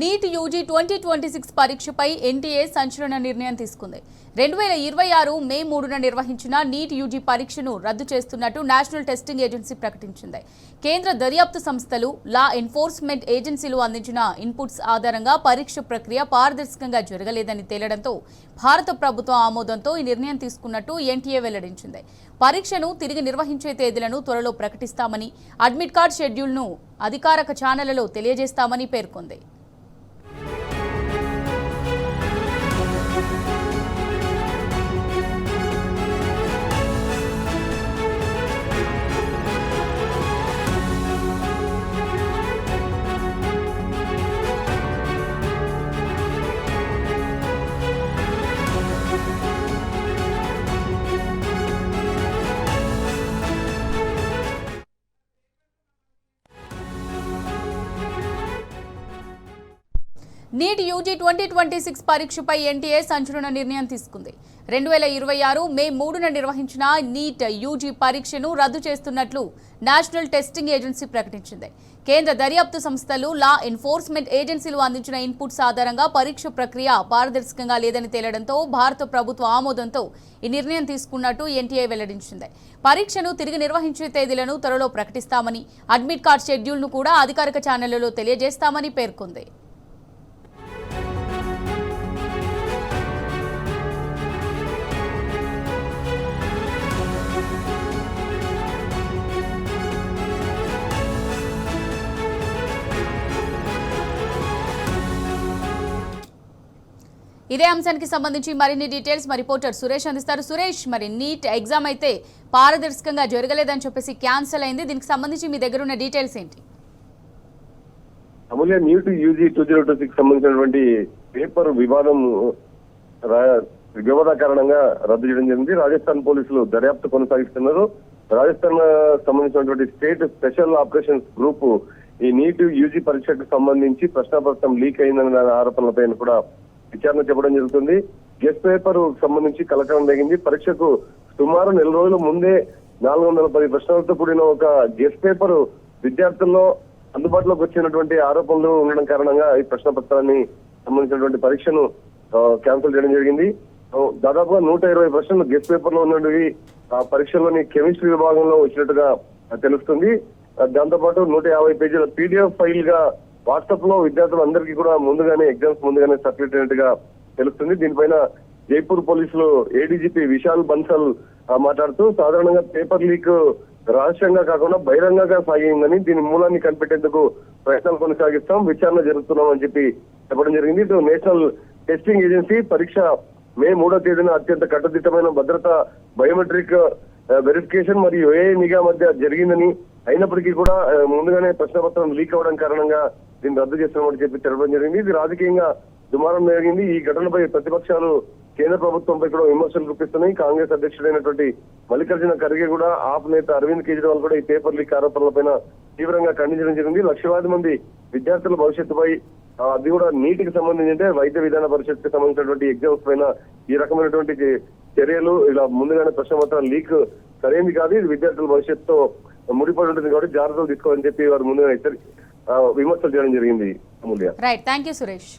NEET UG 2026 పరీక్షపై NTA సంచలన నిర్ణయం తీసుకుంది. 2026 మే 3న నిర్వహించిన నీట్ యూజీ పరీక్షను రద్దు చేస్తున్నట్టు నేషనల్ టెస్టింగ్ ఏజెన్సీ ప్రకటించింది. కేంద్ర దర్యాప్తు సంస్థలు, లా ఎన్ఫోర్స్మెంట్ ఏజెన్సీలు అందించిన ఇన్పుట్స్ ఆధారంగా పరీక్ష ప్రక్రియ పారదర్శకంగా జరగలేదని తేలడంతో భారత ప్రభుత్వం ఆమోదంతో ఈ నిర్ణయం తీసుకున్నట్టు ఎన్టీఏ వెల్లడించింది. పరీక్షను తిరిగి నిర్వహించే తేదీలను త్వరలో ప్రకటిస్తామని, అడ్మిట్ కార్డ్ షెడ్యూల్ను అధికారిక ఛానళ్లలో తెలియజేస్తామని పేర్కొంది. నీట్ యూజీ 2026 పరీక్షపై ఎన్టీఏ సంచలన నిర్ణయం తీసుకుంది. 2026 మే 3న నిర్వహించిన నీట్ యూజీ పరీక్షను రద్దు చేస్తున్నట్లు నేషనల్ టెస్టింగ్ ఏజెన్సీ ప్రకటించింది. కేంద్ర దర్యాప్తు సంస్థలు, లా ఎన్ఫోర్స్మెంట్ ఏజెన్సీలు అందించిన ఇన్పుట్స్ ఆధారంగా పరీక్ష ప్రక్రియ పారదర్శకంగా లేదని తేలడంతో భారత ప్రభుత్వ ఆమోదంతో ఈ నిర్ణయం తీసుకున్నట్టు ఎన్టీఏ వెల్లడించింది. పరీక్షను తిరిగి నిర్వహించే తేదీలను త్వరలో ప్రకటిస్తామని, అడ్మిట్ కార్డ్ షెడ్యూల్ను కూడా అధికారిక ఛానళ్లలో తెలియజేస్తామని పేర్కొంది. ఇదే అంశానికి సంబంధించి మరిన్ని డీటెయిల్స్ మా రిపోర్టర్ సురేష్ అందిస్తారు. సురేష్, మరి నీట్ ఎగ్జామ్ అయితే పారదర్శకంగా జరగలేదని చెప్పేసి క్యాన్సిల్ అయింది. దీనికి సంబంధించి మీ దగ్గర ఉన్న డీటెయిల్స్ ఏంటి? అమూల్య, నీట్ యూజీ 2026 సంబంధించినటువంటి పేపర్ వివాదం కారణంగా రద్దు చేయడం జరిగింది. రాజస్థాన్ పోలీసులు దర్యాప్తు కొనసాగిస్తున్నారు. రాజస్థాన్ సంబంధించినటువంటి స్టేట్ స్పెషల్ ఆపరేషన్స్ గ్రూప్ ఈ నీట్ యూజీ పరీక్షకు సంబంధించి ప్రశ్నాపత్రం లీక్ అయిందన్న ఆరోపణలపై కూడా విచారణ చెప్పడం జరుగుతుంది. గెస్ట్ పేపర్ సంబంధించి కలకలం జరిగింది. పరీక్షకు సుమారు నెల రోజుల ముందే 410 ప్రశ్నలతో కూడిన ఒక గెస్ట్ పేపర్ విద్యార్థుల్లో అందుబాటులోకి వచ్చినటువంటి ఆరోపణలు ఉండడం కారణంగా ఈ ప్రశ్న పత్రాన్ని సంబంధించినటువంటి పరీక్షను క్యాన్సిల్ చేయడం జరిగింది. దాదాపుగా 120 ప్రశ్నలు గెస్ట్ పేపర్ లో ఉన్నవి ఆ పరీక్షలోని కెమిస్ట్రీ విభాగంలో వచ్చినట్టుగా తెలుస్తుంది. దాంతోపాటు 150 పేజీల PDF ఫైల్ గా వాట్సాప్ లో విద్యార్థులందరికీ కూడా ముందుగానే ఎగ్జామ్స్ ముందుగానే సర్క్యులేట్ అయినట్టుగా తెలుస్తుంది. దీనిపైన జైపూర్ పోలీసులు ఏడీజీపీ విశాల్ బన్సల్ మాట్లాడుతూ సాధారణంగా పేపర్ లీక్ రహస్యంగా కాకుండా బహిరంగంగా సాగిందని, దీని మూలాన్ని కనిపెట్టేందుకు ప్రయత్నాలు కొనసాగిస్తాం, విచారణ జరుగుతున్నామని చెప్పి చెప్పడం జరిగింది. ఇటు నేషనల్ టెస్టింగ్ ఏజెన్సీ పరీక్ష మే 3వ తేదీన అత్యంత కట్టుదిట్టమైన భద్రత, బయోమెట్రిక్ వెరిఫికేషన్ మరియు ఏఐ నిఘా మధ్య జరిగిందని, అయినప్పటికీ కూడా ముందుగానే ప్రశ్నపత్రం లీక్ అవ్వడం కారణంగా దీన్ని రద్దు చేస్తున్నామని చెప్పి తెలపడం జరిగింది. ఇది రాజకీయంగా దుమారం జరిగింది. ఈ ఘటనపై ప్రతిపక్షాలు కేంద్ర ప్రభుత్వంపై కూడా విమర్శలు గుప్పిస్తున్నాయి. కాంగ్రెస్ అధ్యక్షుడైనటువంటి మల్లికార్జున ఖర్గే కూడా, ఆప్ నేత అరవింద్ కేజ్రీవాల్ కూడా ఈ పేపర్ లీక్ ఆరోపణలపైన తీవ్రంగా ఖండించడం జరిగింది. లక్షలాది మంది విద్యార్థుల భవిష్యత్తుపై, అది కూడా నీటికి సంబంధించి అంటే వైద్య విధాన పరిషత్కి సంబంధించినటువంటి ఎగ్జామ్స్ పైన ఈ రకమైనటువంటి చర్యలు, ఇలా ముందుగానే ప్రశ్నపత్రాలు లీక్ సరైనది కాదు, ఇది విద్యార్థుల భవిష్యత్తుతో ముడిపడి ఉంటుంది కాబట్టి జాగ్రత్తలు తీసుకోవాలని చెప్పి వారు ముందుగా విమర్శలు చేయడం జరిగింది. అమూల్య, రైట్, థ్యాంక్ యూ సురేష్.